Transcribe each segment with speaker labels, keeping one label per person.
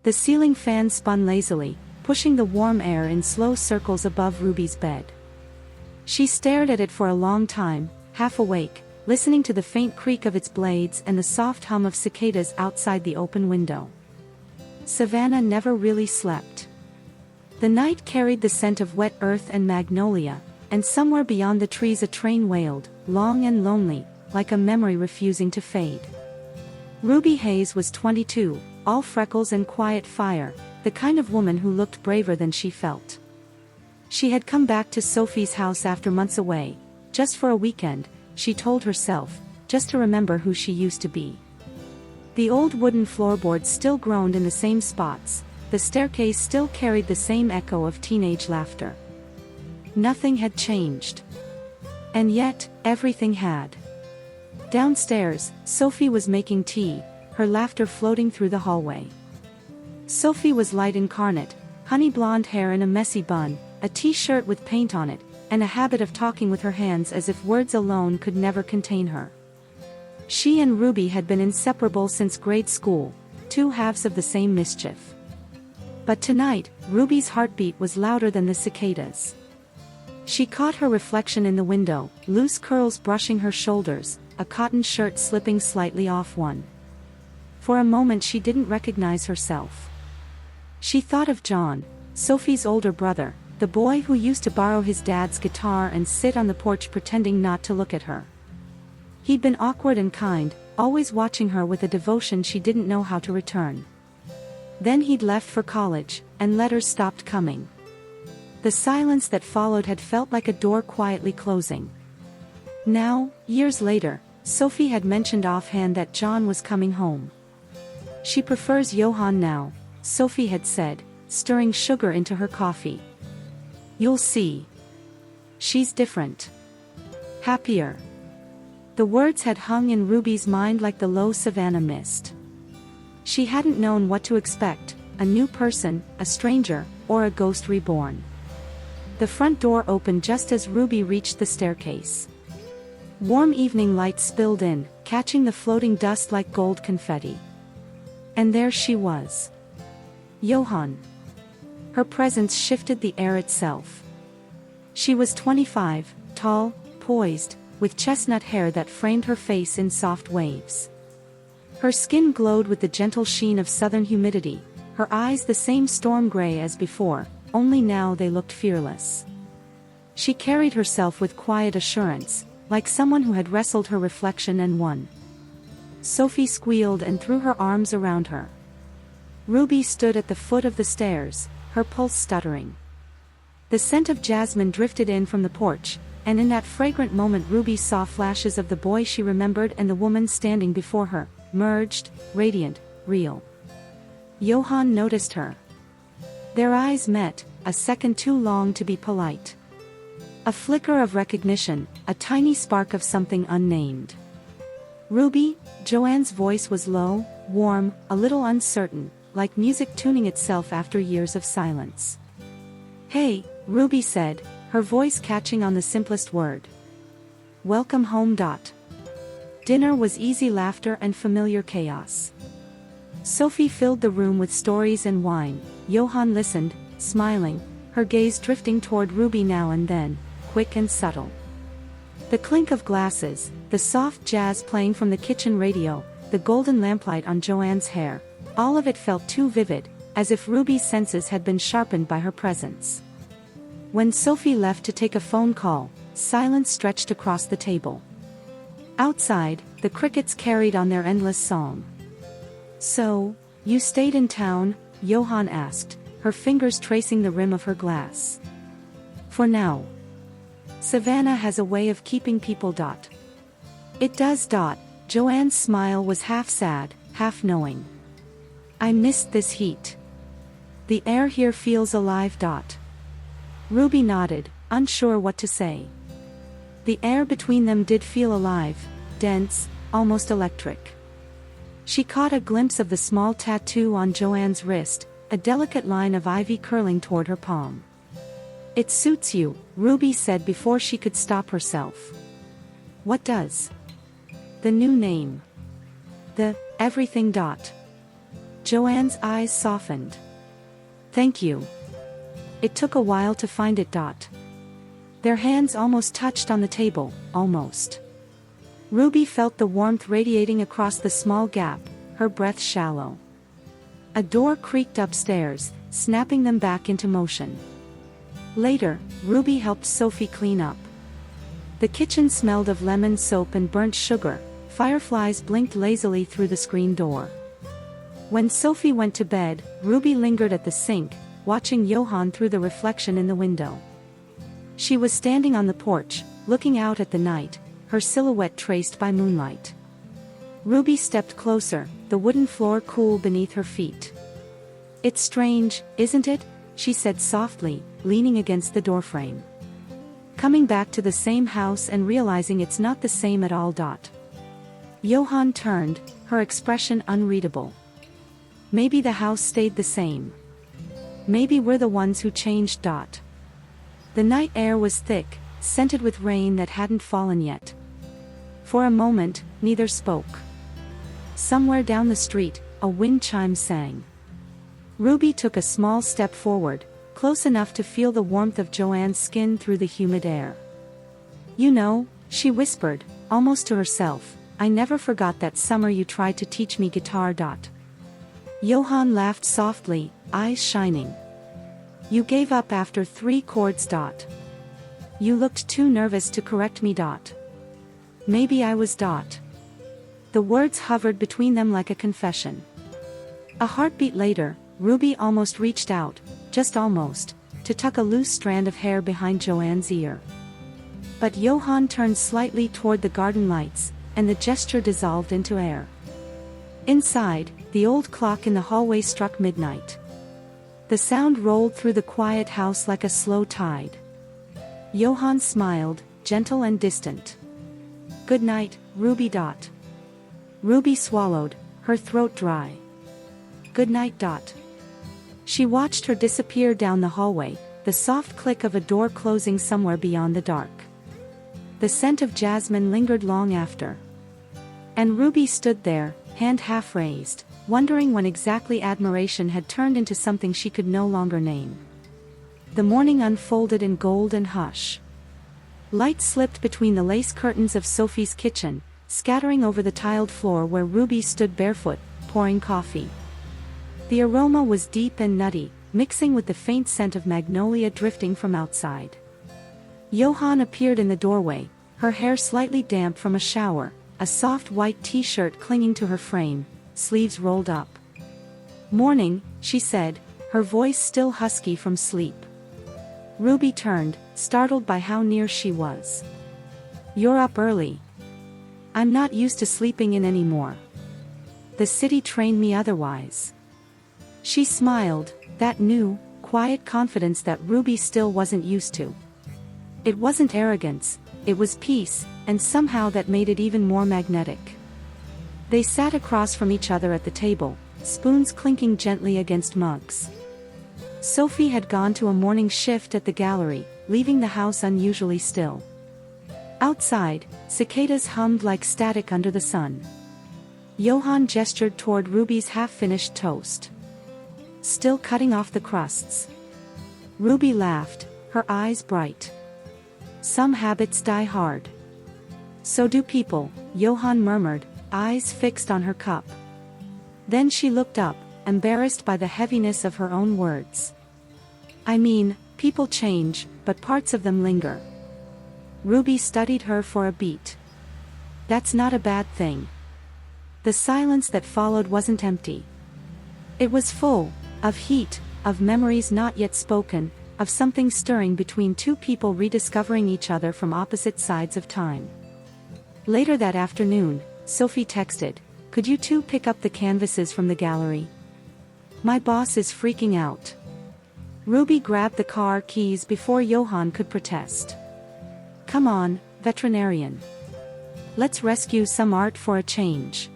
Speaker 1: The ceiling fan spun lazily, pushing the warm air in slow circles above Ruby's bed. She stared at it for a long time, half awake, listening to the faint creak of its blades and the soft hum of cicadas outside the open window. Savannah never really slept. The night carried the scent of wet earth and magnolia, and somewhere beyond the trees a train wailed, long and lonely, like a memory refusing to fade. Ruby Hayes was 22, all freckles and quiet fire, the kind of woman who looked braver than she felt. She had come back to Sophie's house after months away, just for a weekend, she told herself, just to remember who she used to be. The old wooden floorboards still groaned in the same spots, the staircase still carried the same echo of teenage laughter. Nothing had changed. And yet, everything had. Downstairs, Sophie was making tea, her laughter floating through the hallway. Sophie was light incarnate, honey blonde hair in a messy bun, a t-shirt with paint on it, and a habit of talking with her hands as if words alone could never contain her. She and Ruby had been inseparable since grade school, two halves of the same mischief. But tonight, Ruby's heartbeat was louder than the cicadas. She caught her reflection in the window, loose curls brushing her shoulders, a cotton shirt slipping slightly off one. For a moment she didn't recognize herself. She thought of John, Sophie's older brother, the boy who used to borrow his dad's guitar and sit on the porch pretending not to look at her. He'd been awkward and kind, always watching her with a devotion she didn't know how to return. Then he'd left for college, and letters stopped coming. The silence that followed had felt like a door quietly closing. Now, years later, Sophie had mentioned offhand that John was coming home. She prefers Johanne now, Sophie had said, stirring sugar into her coffee. You'll see. She's different. Happier. The words had hung in Ruby's mind like the low Savannah mist. She hadn't known what to expect, a new person, a stranger, or a ghost reborn. The front door opened just as Ruby reached the staircase. Warm evening light spilled in, catching the floating dust like gold confetti. And there she was. Johanne. Her presence shifted the air itself. She was 25, tall, poised, with chestnut hair that framed her face in soft waves. Her skin glowed with the gentle sheen of southern humidity, her eyes the same storm gray as before, only now they looked fearless. She carried herself with quiet assurance, like someone who had wrestled her reflection and won. Sophie squealed and threw her arms around her. Ruby stood at the foot of the stairs, her pulse stuttering. The scent of jasmine drifted in from the porch, and in that fragrant moment Ruby saw flashes of the boy she remembered and the woman standing before her, merged, radiant, real. Johanne noticed her. Their eyes met, a second too long to be polite. A flicker of recognition, a tiny spark of something unnamed. Ruby, Joanne's voice was low, warm, a little uncertain, like music tuning itself after years of silence. Hey, Ruby said, her voice catching on the simplest word. Welcome home. Dinner was easy laughter and familiar chaos. Sophie filled the room with stories and wine. Johanne listened, smiling, her gaze drifting toward Ruby now and then, quick and subtle. The clink of glasses, the soft jazz playing from the kitchen radio, the golden lamplight on Joanne's hair, all of it felt too vivid, as if Ruby's senses had been sharpened by her presence. When Sophie left to take a phone call, silence stretched across the table. Outside, the crickets carried on their endless song. So, you stayed in town? Johanne asked, her fingers tracing the rim of her glass. For now. Savannah has a way of keeping people. It does. Joanne's smile was half sad, half knowing. I missed this heat. The air here feels alive. Ruby nodded, unsure what to say. The air between them did feel alive, dense, almost electric. She caught a glimpse of the small tattoo on Joanne's wrist, a delicate line of ivy curling toward her palm. It suits you, Ruby said before she could stop herself. What does? The new name. The everything. Johanne's eyes softened. Thank you. It took a while to find it. Their hands almost touched on the table, almost. Ruby felt the warmth radiating across the small gap, her breath shallow. A door creaked upstairs, snapping them back into motion. Later, Ruby helped Sophie clean up. The kitchen smelled of lemon soap and burnt sugar. Fireflies blinked lazily through the screen door. When Sophie went to bed, Ruby lingered at the sink, watching Johanne through the reflection in the window. She was standing on the porch, looking out at the night, her silhouette traced by moonlight. Ruby stepped closer, the wooden floor cool beneath her feet. It's strange, isn't it? She said softly, leaning against the doorframe. Coming back to the same house and realizing it's not the same at all. Johanne turned, her expression unreadable. Maybe the house stayed the same. Maybe we're the ones who changed. The night air was thick, scented with rain that hadn't fallen yet. For a moment, neither spoke. Somewhere down the street, a wind chime sang. Ruby took a small step forward, close enough to feel the warmth of Johanne's skin through the humid air. You know, she whispered, almost to herself, I never forgot that summer you tried to teach me guitar. Johanne laughed softly, eyes shining. You gave up after 3 chords. You looked too nervous to correct me. Maybe I was. The words hovered between them like a confession. A heartbeat later, Ruby almost reached out, just almost, to tuck a loose strand of hair behind Johanne's ear. But Johanne turned slightly toward the garden lights, and the gesture dissolved into air. Inside, the old clock in the hallway struck midnight. The sound rolled through the quiet house like a slow tide. Johanne smiled, gentle and distant. Good night, Ruby. Ruby swallowed, her throat dry. Good night. She watched her disappear down the hallway, the soft click of a door closing somewhere beyond the dark. The scent of jasmine lingered long after. And Ruby stood there, hand half raised, wondering when exactly admiration had turned into something she could no longer name. The morning unfolded in gold and hush. Light slipped between the lace curtains of Sophie's kitchen, scattering over the tiled floor where Ruby stood barefoot, pouring coffee. The aroma was deep and nutty, mixing with the faint scent of magnolia drifting from outside. Johanne appeared in the doorway, her hair slightly damp from a shower, a soft white t-shirt clinging to her frame, sleeves rolled up. Morning, she said, her voice still husky from sleep. Ruby turned, startled by how near she was. You're up early. I'm not used to sleeping in anymore. The city trained me otherwise. She smiled, that new, quiet confidence that Ruby still wasn't used to. It wasn't arrogance, it was peace, and somehow that made it even more magnetic. They sat across from each other at the table, spoons clinking gently against mugs. Sophie had gone to a morning shift at the gallery, leaving the house unusually still. Outside, cicadas hummed like static under the sun. Johanne gestured toward Ruby's half-finished toast. Still cutting off the crusts. Ruby laughed, her eyes bright. Some habits die hard. So do people, Johanne murmured, eyes fixed on her cup. Then she looked up, embarrassed by the heaviness of her own words. I mean, people change, but parts of them linger. Ruby studied her for a beat. That's not a bad thing. The silence that followed wasn't empty. It was full, of heat, of memories not yet spoken, of something stirring between two people rediscovering each other from opposite sides of time. Later that afternoon, Sophie texted, could you two pick up the canvases from the gallery? My boss is freaking out. Ruby grabbed the car keys before Johanne could protest. Come on, veterinarian. Let's rescue some art for a change.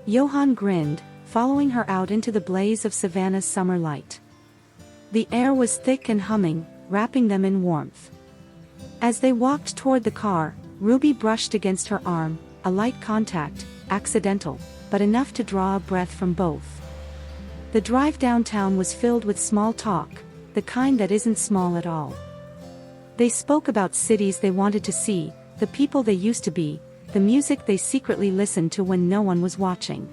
Speaker 1: Johanne grinned, following her out into the blaze of Savannah's summer light. The air was thick and humming, wrapping them in warmth. As they walked toward the car, Ruby brushed against her arm, a light contact, accidental, but enough to draw a breath from both. The drive downtown was filled with small talk, the kind that isn't small at all. They spoke about cities they wanted to see, the people they used to be, the music they secretly listened to when no one was watching.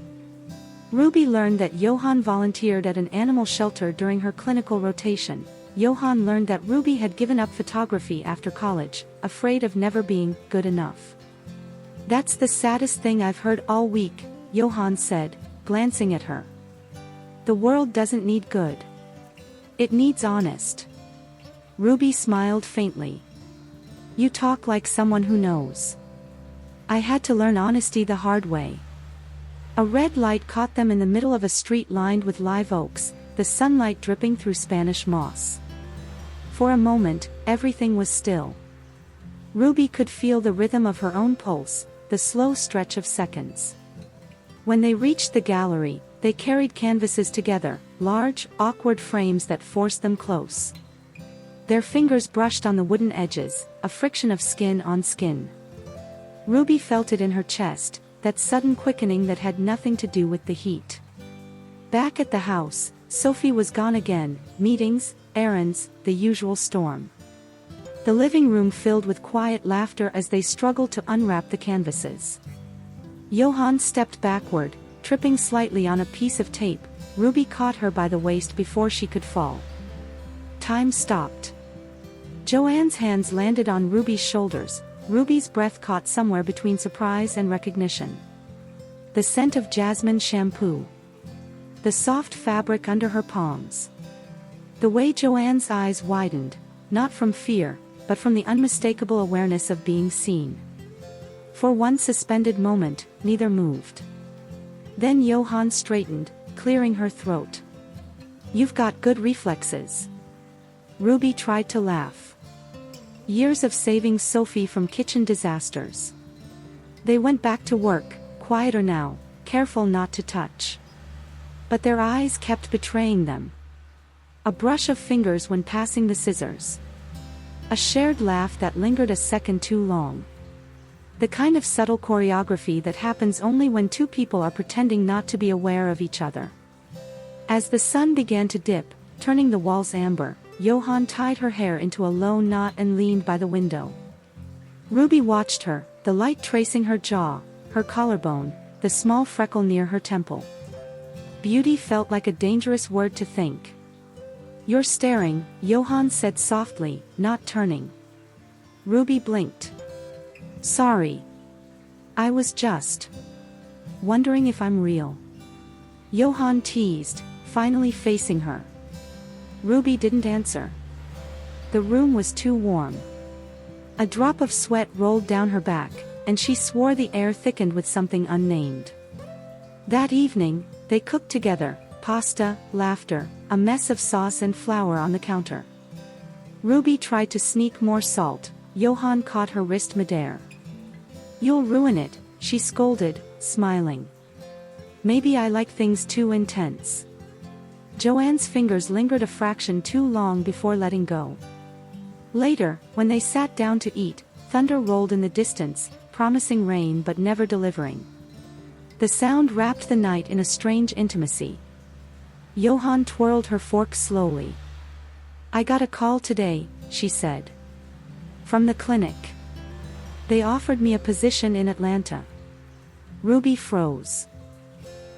Speaker 1: Ruby learned that Johanne volunteered at an animal shelter during her clinical rotation. Johanne learned that Ruby had given up photography after college, afraid of never being good enough. "That's the saddest thing I've heard all week," Johanne said, glancing at her. "The world doesn't need good. It needs honest." Ruby smiled faintly. "You talk like someone who knows. I had to learn honesty the hard way." A red light caught them in the middle of a street lined with live oaks, the sunlight dripping through Spanish moss. For a moment, everything was still. Ruby could feel the rhythm of her own pulse, the slow stretch of seconds. When they reached the gallery, they carried canvases together, large, awkward frames that forced them close. Their fingers brushed on the wooden edges, a friction of skin on skin. Ruby felt it in her chest, that sudden quickening that had nothing to do with the heat. Back at the house, Sophie was gone again, meetings, errands, the usual storm. The living room filled with quiet laughter as they struggled to unwrap the canvases. Johanne stepped backward, tripping slightly on a piece of tape. Ruby caught her by the waist before she could fall. Time stopped. Joanne's hands landed on Ruby's shoulders. Ruby's breath caught somewhere between surprise and recognition. The scent of jasmine shampoo. The soft fabric under her palms. The way Joanne's eyes widened, not from fear, but from the unmistakable awareness of being seen. For one suspended moment, neither moved. Then Johanne straightened, clearing her throat. "You've got good reflexes." Ruby tried to laugh. Years of saving Sophie from kitchen disasters. They went back to work, quieter now, careful not to touch. But their eyes kept betraying them. A brush of fingers when passing the scissors. A shared laugh that lingered a second too long. The kind of subtle choreography that happens only when two people are pretending not to be aware of each other. As the sun began to dip, turning the walls amber, Johanne tied her hair into a low knot and leaned by the window. Ruby watched her, the light tracing her jaw, her collarbone, the small freckle near her temple. Beauty felt like a dangerous word to think. "You're staring," Johanne said softly, not turning. Ruby blinked. "Sorry. I was just wondering if I'm real," Johanne teased, finally facing her. Ruby didn't answer. The room was too warm. A drop of sweat rolled down her back, and she swore the air thickened with something unnamed. That evening, they cooked together, pasta, laughter, a mess of sauce and flour on the counter. Ruby tried to sneak more salt. Johanne caught her wrist midair. "You'll ruin it," she scolded, smiling. "Maybe I like things too intense." Joanne's fingers lingered a fraction too long before letting go. Later, when they sat down to eat, thunder rolled in the distance, promising rain but never delivering. The sound wrapped the night in a strange intimacy. Johanne twirled her fork slowly. "I got a call today," she said. "From the clinic. They offered me a position in Atlanta." Ruby froze.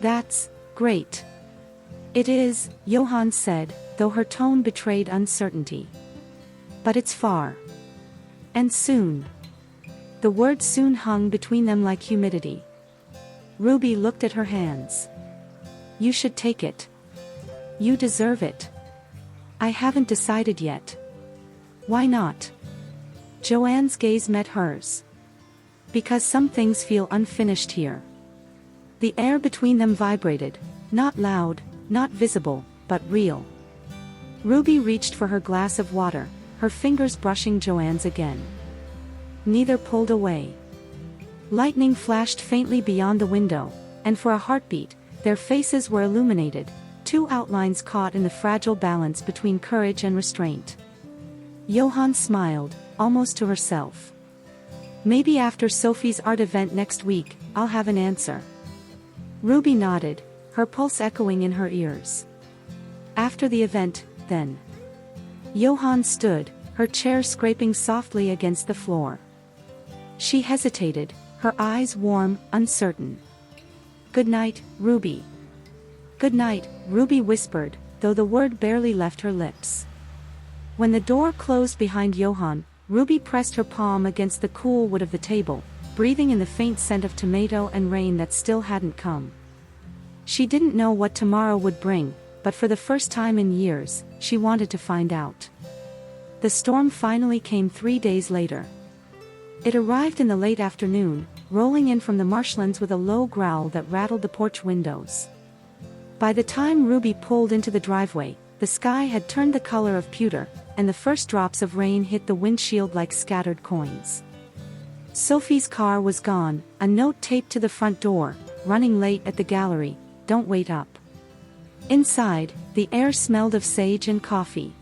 Speaker 1: "That's great." "It is," Johanne said, though her tone betrayed uncertainty. "But it's far. And soon." The word soon hung between them like humidity. Ruby looked at her hands. "You should take it. You deserve it." "I haven't decided yet." "Why not?" Joanne's gaze met hers. "Because some things feel unfinished here." The air between them vibrated, not loud, not visible, but real. Ruby reached for her glass of water, her fingers brushing Joanne's again. Neither pulled away. Lightning flashed faintly beyond the window, and for a heartbeat, their faces were illuminated, two outlines caught in the fragile balance between courage and restraint. Johanne smiled, almost to herself. "Maybe after Sophie's art event next week, I'll have an answer." Ruby nodded, her pulse echoing in her ears. After the event, then. Johanne stood, her chair scraping softly against the floor. She hesitated, her eyes warm, uncertain. "Good night, Ruby." "Good night," Ruby whispered, though the word barely left her lips. When the door closed behind Johanne, Ruby pressed her palm against the cool wood of the table, breathing in the faint scent of tomato and rain that still hadn't come. She didn't know what tomorrow would bring, but for the first time in years, she wanted to find out. The storm finally came 3 days later. It arrived in the late afternoon, rolling in from the marshlands with a low growl that rattled the porch windows. By the time Ruby pulled into the driveway, the sky had turned the color of pewter, and the first drops of rain hit the windshield like scattered coins. Sophie's car was gone, a note taped to the front door, "Running late at the gallery, don't wait up." Inside, the air smelled of sage and coffee.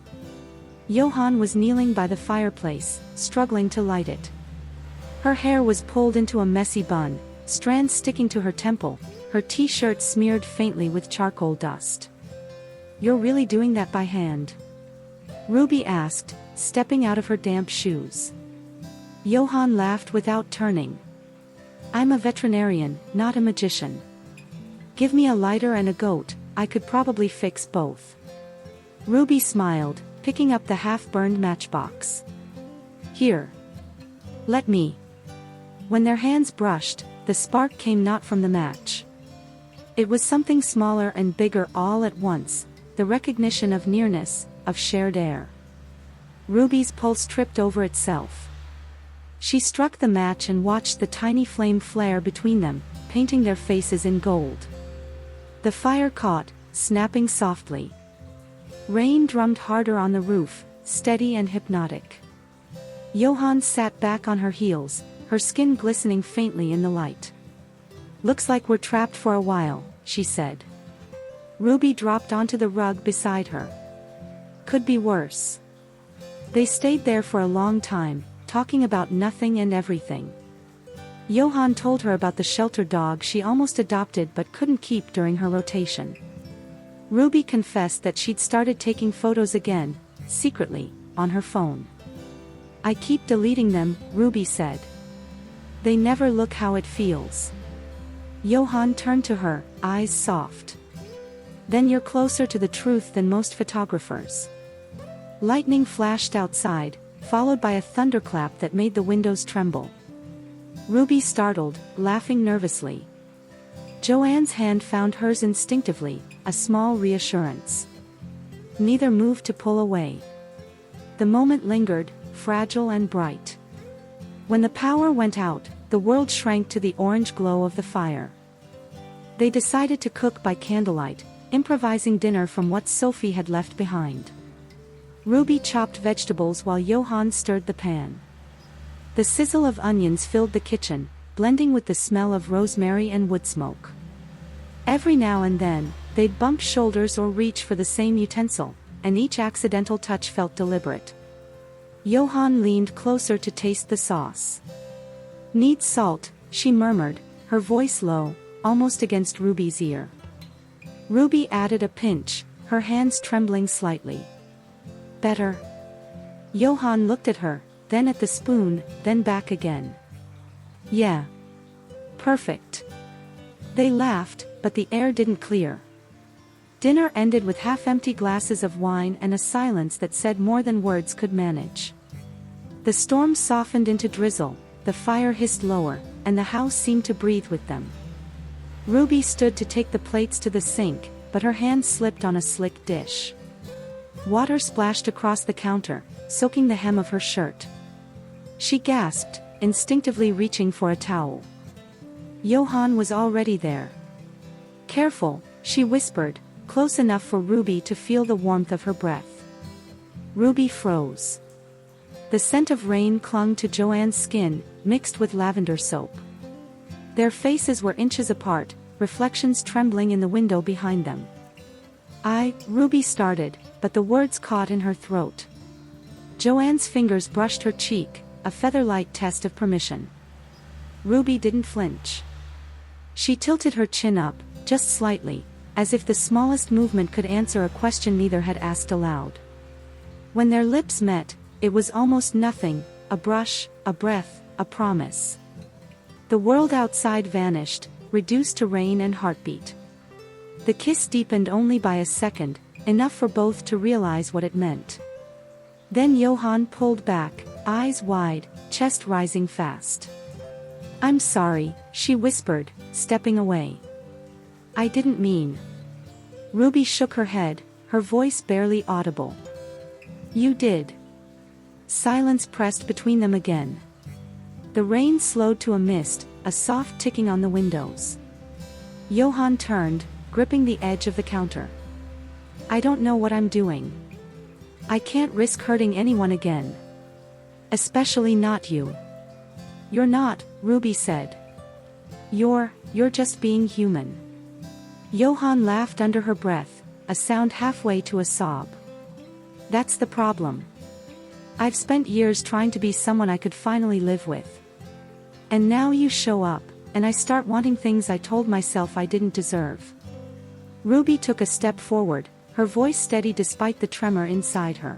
Speaker 1: Johanne was kneeling by the fireplace, struggling to light it. Her hair was pulled into a messy bun, strands sticking to her temple, her t-shirt smeared faintly with charcoal dust. "You're really doing that by hand?" Ruby asked, stepping out of her damp shoes. Johanne laughed without turning. "I'm a veterinarian, not a magician. Give me a lighter and a goat, I could probably fix both." Ruby smiled, picking up the half-burned matchbox. "Here. Let me." When their hands brushed, the spark came not from the match. It was something smaller and bigger all at once, the recognition of nearness, of shared air. Ruby's pulse tripped over itself. She struck the match and watched the tiny flame flare between them, painting their faces in gold. The fire caught, snapping softly. Rain drummed harder on the roof, steady and hypnotic. Johanne sat back on her heels, her skin glistening faintly in the light. "Looks like we're trapped for a while," she said. Ruby dropped onto the rug beside her. "Could be worse." They stayed there for a long time, talking about nothing and everything. Johanne told her about the shelter dog she almost adopted but couldn't keep during her rotation. Ruby confessed that she'd started taking photos again, secretly, on her phone. "I keep deleting them," Ruby said. "They never look how it feels." Johanne turned to her, eyes soft. "Then you're closer to the truth than most photographers." Lightning flashed outside, followed by a thunderclap that made the windows tremble. Ruby startled, laughing nervously. Joanne's hand found hers instinctively, a small reassurance. Neither moved to pull away. The moment lingered, fragile and bright. When the power went out, the world shrank to the orange glow of the fire. They decided to cook by candlelight, improvising dinner from what Sophie had left behind. Ruby chopped vegetables while Johanne stirred the pan. The sizzle of onions filled the kitchen, blending with the smell of rosemary and wood smoke. Every now and then, they'd bump shoulders or reach for the same utensil, and each accidental touch felt deliberate. Johanne leaned closer to taste the sauce. "Needs salt," she murmured, her voice low, almost against Ruby's ear. Ruby added a pinch, her hands trembling slightly. "Better?" Johanne looked at her, then at the spoon, then back again. "Yeah. Perfect." They laughed, but the air didn't clear. Dinner ended with half-empty glasses of wine and a silence that said more than words could manage. The storm softened into drizzle, the fire hissed lower, and the house seemed to breathe with them. Ruby stood to take the plates to the sink, but her hand slipped on a slick dish. Water splashed across the counter, soaking the hem of her shirt. She gasped, instinctively reaching for a towel. Johanne was already there. "Careful," she whispered, close enough for Ruby to feel the warmth of her breath. Ruby froze. The scent of rain clung to Joanne's skin, mixed with lavender soap. Their faces were inches apart, reflections trembling in the window behind them. Ruby started, but the words caught in her throat. Joanne's fingers brushed her cheek, a feather-light test of permission. Ruby didn't flinch. She tilted her chin up, just slightly, as if the smallest movement could answer a question neither had asked aloud. When their lips met, it was almost nothing, a brush, a breath, a promise. The world outside vanished, reduced to rain and heartbeat. The kiss deepened only by a second, enough for both to realize what it meant. Then Johanne pulled back, eyes wide, chest rising fast. "I'm sorry," she whispered, stepping away. "I didn't mean." Ruby shook her head, her voice barely audible. "You did." Silence pressed between them again. The rain slowed to a mist, a soft ticking on the windows. Johanne turned, gripping the edge of the counter. "I don't know what I'm doing. I can't risk hurting anyone again. Especially not you." "You're not," Ruby said. You're just being human." Johanne laughed under her breath, a sound halfway to a sob. "That's the problem. I've spent years trying to be someone I could finally live with. And now you show up, and I start wanting things I told myself I didn't deserve." Ruby took a step forward, her voice steady despite the tremor inside her.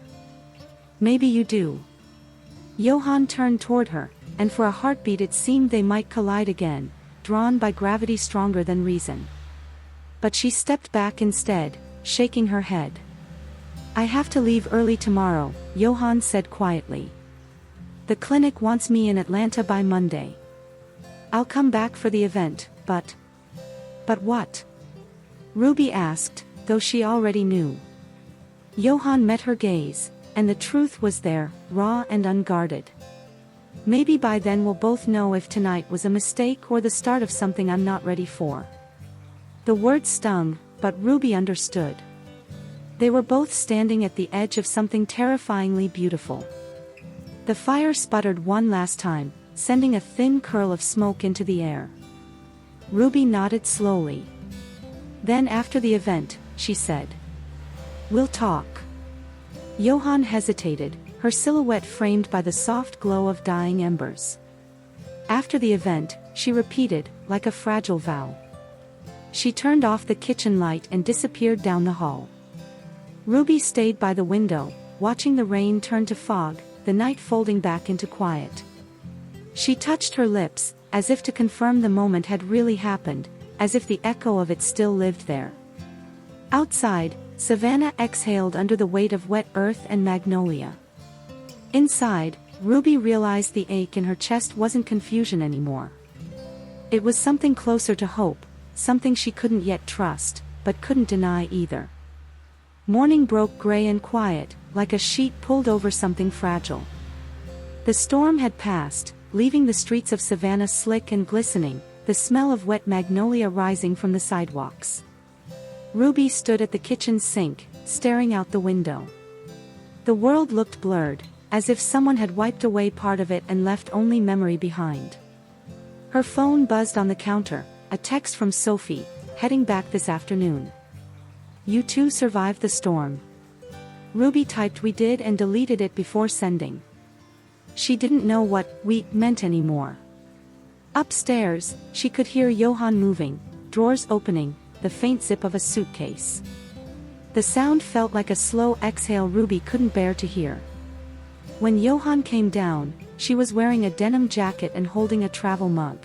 Speaker 1: "Maybe you do." Johanne turned toward her, and for a heartbeat it seemed they might collide again, drawn by gravity stronger than reason. But she stepped back instead, shaking her head. "I have to leave early tomorrow," Johanne said quietly. "The clinic wants me in Atlanta by Monday. I'll come back for the event, but..." "But what?" Ruby asked, though she already knew. Johanne met her gaze, and the truth was there, raw and unguarded. "Maybe by then we'll both know if tonight was a mistake or the start of something I'm not ready for." The words stung, but Ruby understood. They were both standing at the edge of something terrifyingly beautiful. The fire sputtered one last time, sending a thin curl of smoke into the air. Ruby nodded slowly. "Then after the event," she said. "We'll talk." Johanne hesitated, her silhouette framed by the soft glow of dying embers. "After the event," she repeated, like a fragile vow. She turned off the kitchen light and disappeared down the hall. Ruby stayed by the window, watching the rain turn to fog, the night folding back into quiet. She touched her lips, as if to confirm the moment had really happened, as if the echo of it still lived there. Outside, Savannah exhaled under the weight of wet earth and magnolia. Inside, Ruby realized the ache in her chest wasn't confusion anymore. It was something closer to hope, something she couldn't yet trust, but couldn't deny either. Morning broke gray and quiet, like a sheet pulled over something fragile. The storm had passed, leaving the streets of Savannah slick and glistening, the smell of wet magnolia rising from the sidewalks. Ruby stood at the kitchen sink, staring out the window. The world looked blurred, as if someone had wiped away part of it and left only memory behind. Her phone buzzed on the counter, a text from Sophie, heading back this afternoon. "You two survived the storm." Ruby typed "we did" and deleted it before sending. She didn't know what "we" meant anymore. Upstairs, she could hear Johanne moving, drawers opening, the faint zip of a suitcase. The sound felt like a slow exhale Ruby couldn't bear to hear. When Johanne came down, she was wearing a denim jacket and holding a travel mug.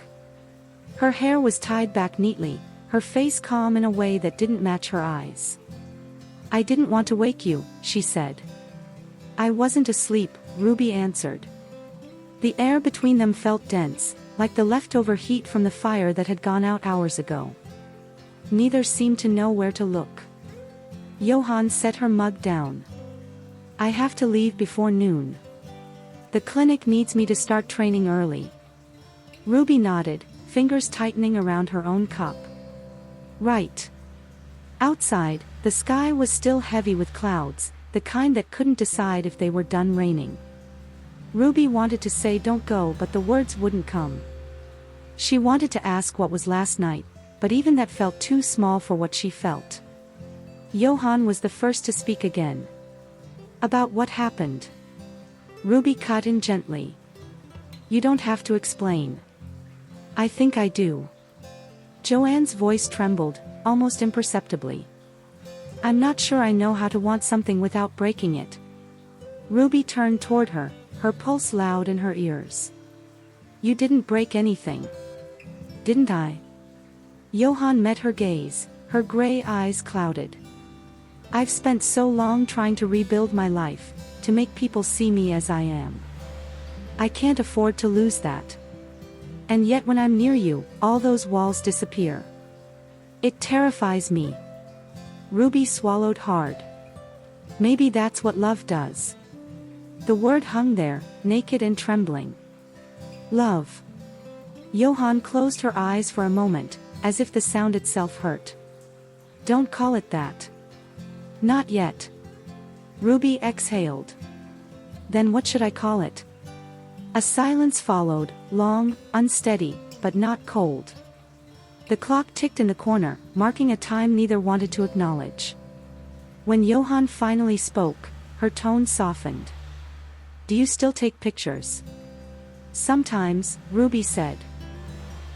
Speaker 1: Her hair was tied back neatly, her face calm in a way that didn't match her eyes. "I didn't want to wake you," she said. "I wasn't asleep," Ruby answered. The air between them felt dense, like the leftover heat from the fire that had gone out hours ago. Neither seemed to know where to look. Johanne set her mug down. "I have to leave before noon. The clinic needs me to start training early." Ruby nodded, fingers tightening around her own cup. "Right." Outside, the sky was still heavy with clouds, the kind that couldn't decide if they were done raining. Ruby wanted to say "don't go," but the words wouldn't come. She wanted to ask what was last night, but even that felt too small for what she felt. Johanne was the first to speak again. "About what happened?" Ruby cut in gently. "You don't have to explain." "I think I do." Joanne's voice trembled, almost imperceptibly. I'm not sure I know how to want something without breaking it. Ruby turned toward her, her pulse loud in her ears. You didn't break anything. Didn't I? Johanne met her gaze, her gray eyes clouded. I've spent so long trying to rebuild my life, to make people see me as I am. I can't afford to lose that. And yet when I'm near you, all those walls disappear. It terrifies me. Ruby swallowed hard. Maybe that's what love does. The word hung there, naked and trembling. Love. Johanne closed her eyes for a moment, as if the sound itself hurt. Don't call it that. Not yet. Ruby exhaled. Then what should I call it? A silence followed, long, unsteady, but not cold. The clock ticked in the corner, marking a time neither wanted to acknowledge. When Johanne finally spoke, her tone softened. Do you still take pictures? Sometimes, Ruby said.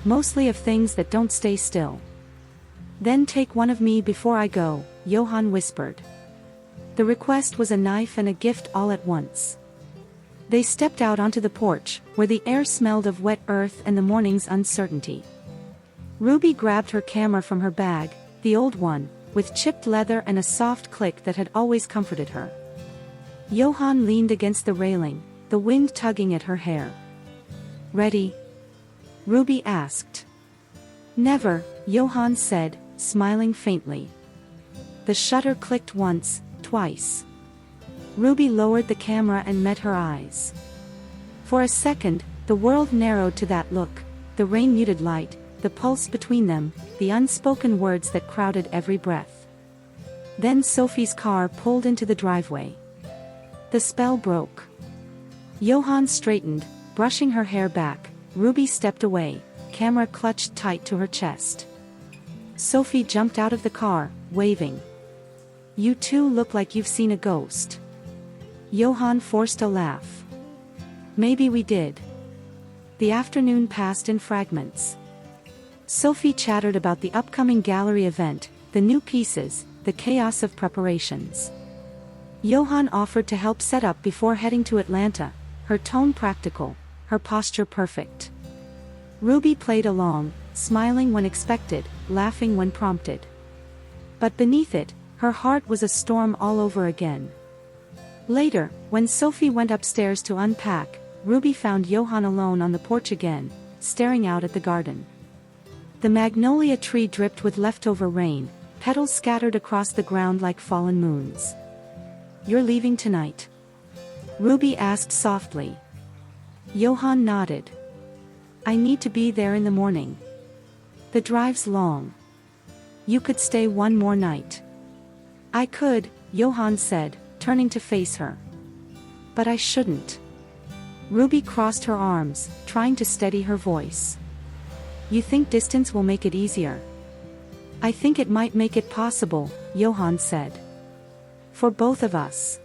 Speaker 1: Mostly of things that don't stay still. Then take one of me before I go, Johanne whispered. The request was a knife and a gift all at once. They stepped out onto the porch, where the air smelled of wet earth and the morning's uncertainty. Ruby grabbed her camera from her bag, the old one, with chipped leather and a soft click that had always comforted her. Johanne leaned against the railing, the wind tugging at her hair. Ready? Ruby asked. Never, Johanne said, smiling faintly. The shutter clicked once, twice. Ruby lowered the camera and met her eyes. For a second, the world narrowed to that look, the rain-muted light, the pulse between them, the unspoken words that crowded every breath. Then Sophie's car pulled into the driveway. The spell broke. Johanne straightened, brushing her hair back. Ruby stepped away, camera clutched tight to her chest. Sophie jumped out of the car, waving. You two look like you've seen a ghost. Johanne forced a laugh. Maybe we did. The afternoon passed in fragments. Sophie chattered about the upcoming gallery event, the new pieces, the chaos of preparations. Johanne offered to help set up before heading to Atlanta, her tone practical, her posture perfect. Ruby played along, smiling when expected, laughing when prompted. But beneath it, her heart was a storm all over again. Later, when Sophie went upstairs to unpack, Ruby found Johanne alone on the porch again, staring out at the garden. The magnolia tree dripped with leftover rain, petals scattered across the ground like fallen moons. You're leaving tonight? Ruby asked softly. Johanne nodded. I need to be there in the morning. The drive's long. You could stay one more night. I could, Johanne said, turning to face her. But I shouldn't. Ruby crossed her arms, trying to steady her voice. You think distance will make it easier? I think it might make it possible, Johanne said. For both of us.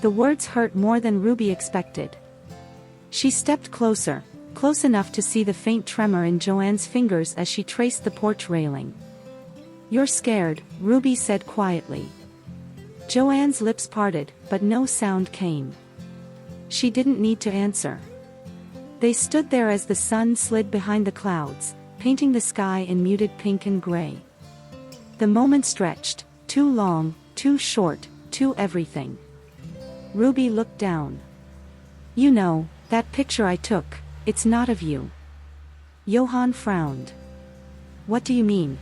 Speaker 1: The words hurt more than Ruby expected. She stepped closer, close enough to see the faint tremor in Joanne's fingers as she traced the porch railing. You're scared, Ruby said quietly. Joanne's lips parted, but no sound came. She didn't need to answer. They stood there as the sun slid behind the clouds, painting the sky in muted pink and gray. The moment stretched, too long, too short, too everything. Ruby looked down. You know, that picture I took, it's not of you. Johanne frowned. What do you mean?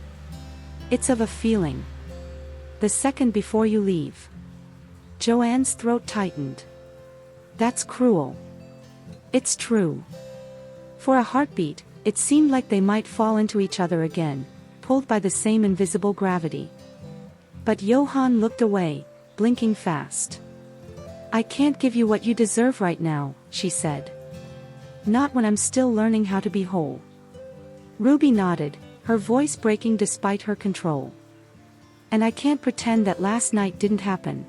Speaker 1: It's of a feeling. The second before you leave. Joanne's throat tightened. That's cruel. It's true. For a heartbeat, it seemed like they might fall into each other again, pulled by the same invisible gravity. But Johanne looked away, blinking fast. I can't give you what you deserve right now, she said. Not when I'm still learning how to be whole. Ruby nodded, her voice breaking despite her control. And I can't pretend that last night didn't happen.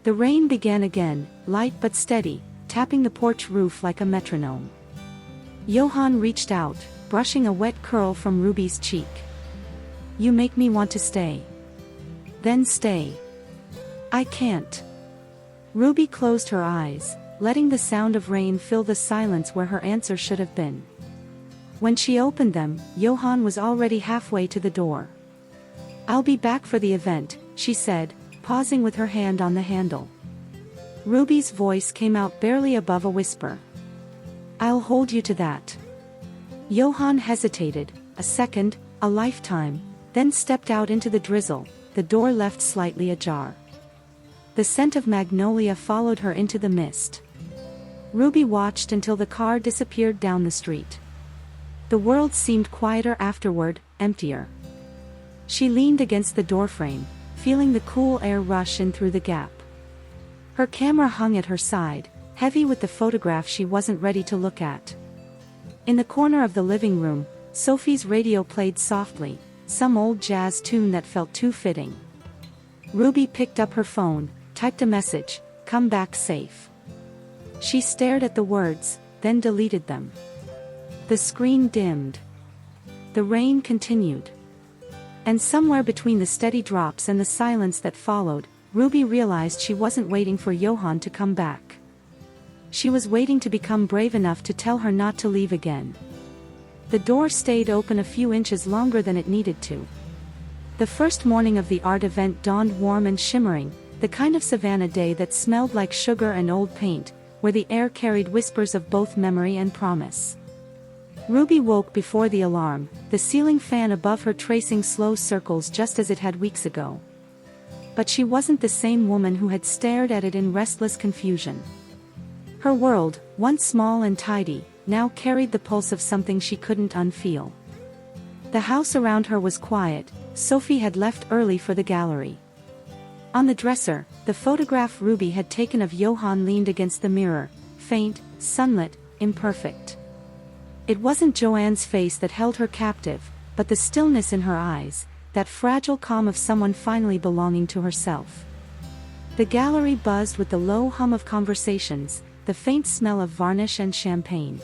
Speaker 1: The rain began again, light but steady, tapping the porch roof like a metronome. Johanne reached out, brushing a wet curl from Ruby's cheek. You make me want to stay. Then stay. I can't. Ruby closed her eyes, letting the sound of rain fill the silence where her answer should have been. When she opened them, Johanne was already halfway to the door. I'll be back for the event, she said, pausing with her hand on the handle. Ruby's voice came out barely above a whisper. I'll hold you to that. Johanne hesitated, a second, a lifetime, then stepped out into the drizzle, the door left slightly ajar. The scent of magnolia followed her into the mist. Ruby watched until the car disappeared down the street. The world seemed quieter afterward, emptier. She leaned against the doorframe, feeling the cool air rush in through the gap. Her camera hung at her side, heavy with the photograph she wasn't ready to look at. In the corner of the living room, Sophie's radio played softly, some old jazz tune that felt too fitting. Ruby picked up her phone, typed a message, "Come back safe." She stared at the words, then deleted them. The screen dimmed. The rain continued. And somewhere between the steady drops and the silence that followed, Ruby realized she wasn't waiting for Johanne to come back. She was waiting to become brave enough to tell her not to leave again. The door stayed open a few inches longer than it needed to. The first morning of the art event dawned warm and shimmering, the kind of Savannah day that smelled like sugar and old paint, where the air carried whispers of both memory and promise. Ruby woke before the alarm, the ceiling fan above her tracing slow circles just as it had weeks ago. But she wasn't the same woman who had stared at it in restless confusion. Her world, once small and tidy, now carried the pulse of something she couldn't unfeel. The house around her was quiet. Sophie had left early for the gallery. On the dresser, the photograph Ruby had taken of Johanne leaned against the mirror, faint, sunlit, imperfect. It wasn't Joanne's face that held her captive, but the stillness in her eyes, that fragile calm of someone finally belonging to herself. The gallery buzzed with the low hum of conversations, the faint smell of varnish and champagne.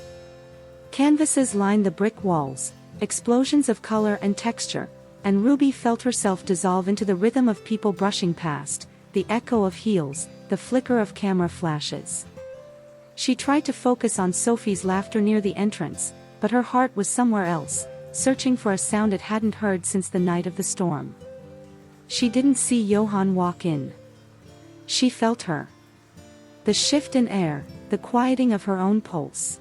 Speaker 1: Canvases lined the brick walls, explosions of color and texture, and Ruby felt herself dissolve into the rhythm of people brushing past, the echo of heels, the flicker of camera flashes. She tried to focus on Sophie's laughter near the entrance, but her heart was somewhere else, searching for a sound it hadn't heard since the night of the storm. She didn't see Johanne walk in. She felt her. The shift in air, the quieting of her own pulse.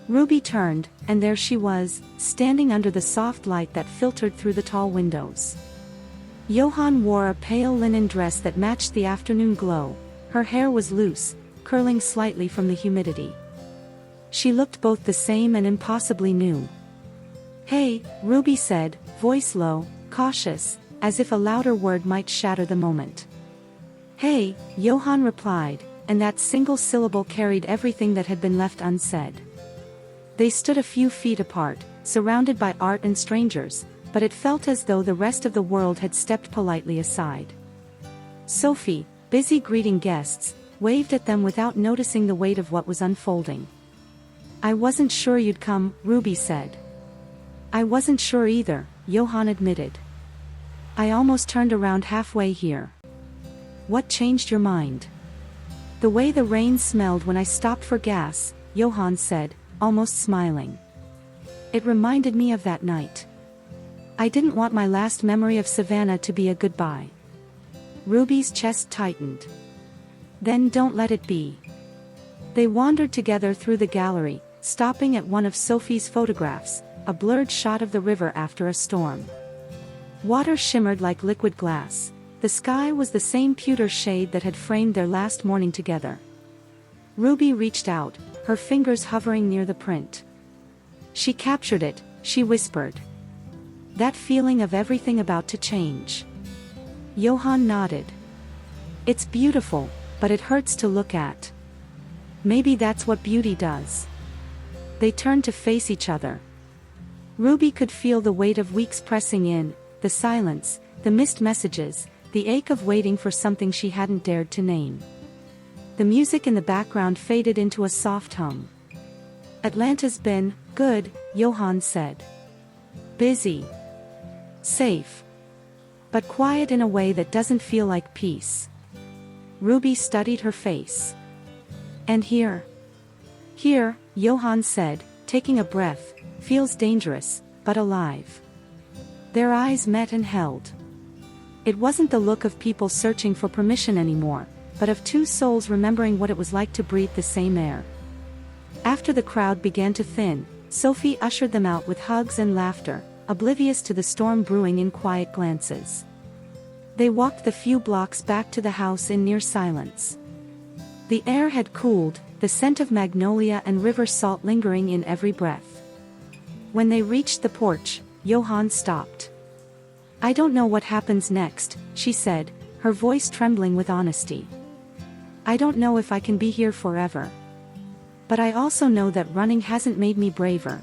Speaker 1: Ruby turned, and there she was, standing under the soft light that filtered through the tall windows. Johanne wore a pale linen dress that matched the afternoon glow. Her hair was loose, curling slightly from the humidity. She looked both the same and impossibly new. "Hey," Ruby said, voice low, cautious, as if a louder word might shatter the moment. "Hey," Johanne replied, and that single syllable carried everything that had been left unsaid. They stood a few feet apart, surrounded by art and strangers, but it felt as though the rest of the world had stepped politely aside. Sophie, busy greeting guests, waved at them without noticing the weight of what was unfolding. "I wasn't sure you'd come," Ruby said. "I wasn't sure either," Johanne admitted. "I almost turned around halfway here." "What changed your mind?" "The way the rain smelled when I stopped for gas," Johanne said, almost smiling. "It reminded me of that night. I didn't want my last memory of Savannah to be a goodbye." Ruby's chest tightened. "Then don't let it be." They wandered together through the gallery, stopping at one of Sophie's photographs, a blurred shot of the river after a storm. Water shimmered like liquid glass. The sky was the same pewter shade that had framed their last morning together. Ruby reached out, her fingers hovering near the print. "She captured it," she whispered. "That feeling of everything about to change." Johanne nodded. "It's beautiful, but it hurts to look at." "Maybe that's what beauty does." They turned to face each other. Ruby could feel the weight of weeks pressing in, the silence, the missed messages, the ache of waiting for something she hadn't dared to name. The music in the background faded into a soft hum. "Atlanta's been good," Johanne said. "Busy." Safe. But quiet in a way that doesn't feel like peace. Ruby studied her face. And here? Here, Johanne said, taking a breath, feels dangerous, but alive. Their eyes met and held. It wasn't the look of people searching for permission anymore, but of two souls remembering what it was like to breathe the same air. After the crowd began to thin, Sophie ushered them out with hugs and laughter, oblivious to the storm brewing in quiet glances. They walked the few blocks back to the house in near silence. The air had cooled, the scent of magnolia and river salt lingering in every breath. When they reached the porch, Johanne stopped. "I don't know what happens next," she said, her voice trembling with honesty. "I don't know if I can be here forever. But I also know that running hasn't made me braver."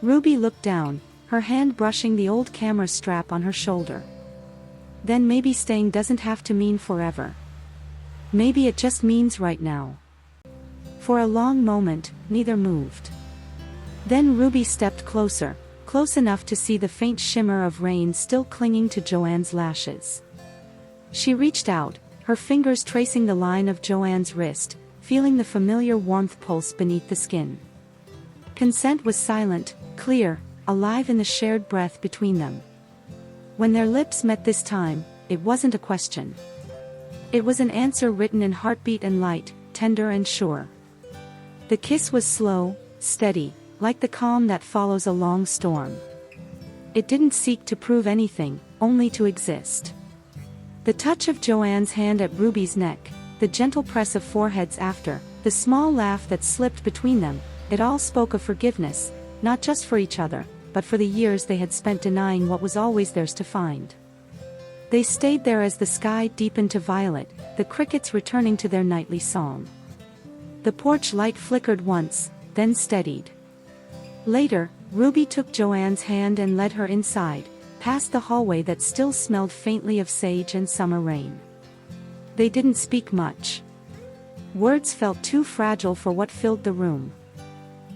Speaker 1: Ruby looked down, her hand brushing the old camera strap on her shoulder. "Then maybe staying doesn't have to mean forever. Maybe it just means right now." For a long moment, neither moved. Then Ruby stepped closer, close enough to see the faint shimmer of rain still clinging to Johanne's lashes. She reached out, her fingers tracing the line of Johanne's wrist, feeling the familiar warmth pulse beneath the skin. Consent was silent, clear, alive in the shared breath between them. When their lips met this time, it wasn't a question. It was an answer written in heartbeat and light, tender and sure. The kiss was slow, steady, like the calm that follows a long storm. It didn't seek to prove anything, only to exist. The touch of Johanne's hand at Ruby's neck, the gentle press of foreheads after, the small laugh that slipped between them, it all spoke of forgiveness, not just for each other, but for the years they had spent denying what was always theirs to find. They stayed there as the sky deepened to violet, the crickets returning to their nightly song. The porch light flickered once, then steadied. Later, Ruby took Johanne's hand and led her inside, past the hallway that still smelled faintly of sage and summer rain. They didn't speak much. Words felt too fragile for what filled the room.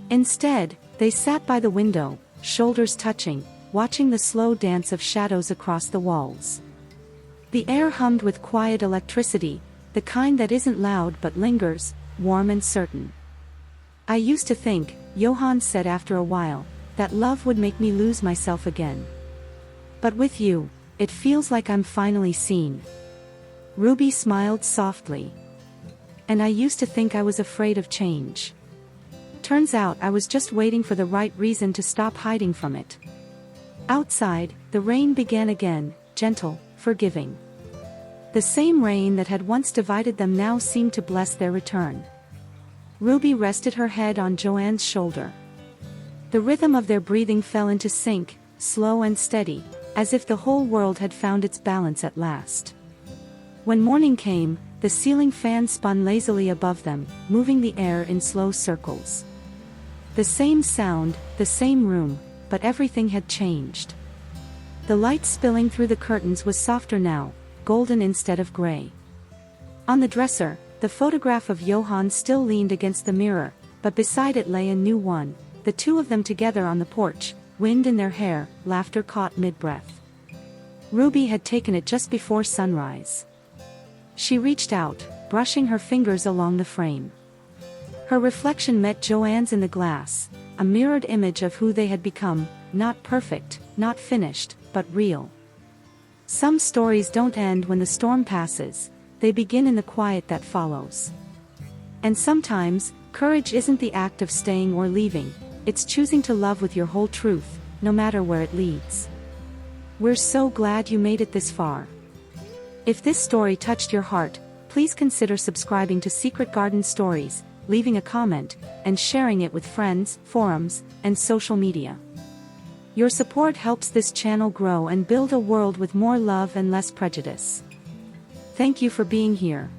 Speaker 1: Instead, they sat by the window, shoulders touching, watching the slow dance of shadows across the walls. The air hummed with quiet electricity, the kind that isn't loud but lingers, warm and certain. "I used to think," Johanne said after a while, "that love would make me lose myself again. But with you, it feels like I'm finally seen." Ruby smiled softly. "And I used to think I was afraid of change. Turns out I was just waiting for the right reason to stop hiding from it." Outside, the rain began again, gentle, forgiving. The same rain that had once divided them now seemed to bless their return. Ruby rested her head on Johanne's shoulder. The rhythm of their breathing fell into sync, slow and steady, as if the whole world had found its balance at last. When morning came, the ceiling fan spun lazily above them, moving the air in slow circles. The same sound, the same room, but everything had changed. The light spilling through the curtains was softer now, golden instead of gray. On the dresser, the photograph of Johanne still leaned against the mirror, but beside it lay a new one, the two of them together on the porch, wind in their hair, laughter caught mid-breath. Ruby had taken it just before sunrise. She reached out, brushing her fingers along the frame. Her reflection met Johanne's in the glass, a mirrored image of who they had become, not perfect, not finished, but real. Some stories don't end when the storm passes, they begin in the quiet that follows. And sometimes, courage isn't the act of staying or leaving, it's choosing to love with your whole truth, no matter where it leads. We're so glad you made it this far. If this story touched your heart, please consider subscribing to Secret Garden Stories, leaving a comment, and sharing it with friends, forums, and social media. Your support helps this channel grow and build a world with more love and less prejudice. Thank you for being here.